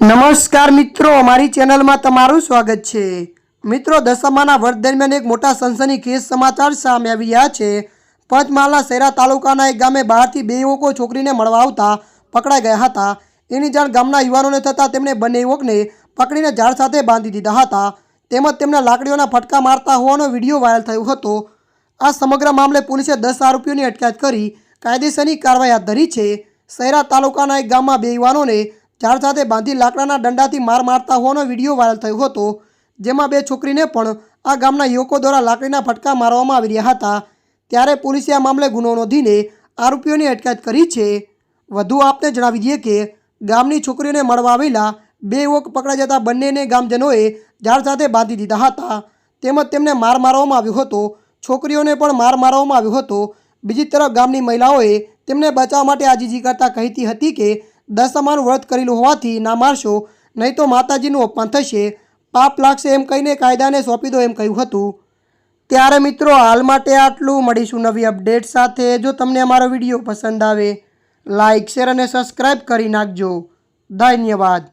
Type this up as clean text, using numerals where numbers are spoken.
નમસ્કાર મિત્રો, અમારી ચેનલમાં તમારું સ્વાગત છે। મિત્રો, દસમાના વર્ષ દરમિયાન એક મોટા સનસનીખેજ સમાચાર સામે આવ્યા છે। પંચમહાલના શહેરા તાલુકાના એક ગામે બહારથી બે યુવકો છોકરીને મળવા આવતા પકડાઈ ગયા હતા। એની જાણ ગામના યુવાનોને થતાં તેમણે બંને યુવકને પકડીને ઝાડ સાથે બાંધી દીધા હતા તેમજ તેમને લાકડીઓના ફટકા મારતા હોવાનો વિડીયો વાયરલ થયો હતો। આ સમગ્ર મામલે પોલીસે 10 આરોપીઓની અટકાયત કરી કાયદેસરની કાર્યવાહી હાથ ધરી છે। શહેરા તાલુકાના એક ગામમાં બે યુવાનોને ઝાડ સાથે બાંધી લાકડાના દંડાથી માર મારતા હોવાનો વિડીયો વાયરલ થયો હતો, જેમાં બે છોકરીને પણ આ ગામના યુવકો દ્વારા લાકડીના ફટકા મારવામાં આવી રહ્યા હતા। ત્યારે પોલીસે આ મામલે ગુનો નોંધીને આરોપીઓની અટકાયત કરી છે। વધુ આપને જણાવી દઈએ કે ગામની છોકરીઓને મળવા આવેલા બે યુવક પકડાઈ જતા બંનેને ગામજનોએ ઝાડ સાથે બાંધી દીધા હતા તેમજ તેમને માર મારવામાં આવ્યો હતો। છોકરીઓને પણ માર મારવામાં આવ્યો હતો। બીજી તરફ ગામની મહિલાઓએ તેમને બચાવવા માટે આજીજી કરતા કહેતી હતી કે દસમાનું વ્રત કરેલું હોવાથી ના મારશો, નહીં તો માતાજીનું અપમાન થશે, પાપ લાગશે એમ કહીને કાયદાને સોંપી દો એમ કહ્યું હતું। ત્યારે મિત્રો, હાલ માટે આટલું। મળીશું નવી અપડેટ સાથે। જો તમને અમારો વિડીયો પસંદ આવે, લાઇક, શેર અને સબસ્ક્રાઈબ કરી નાખજો। ધન્યવાદ।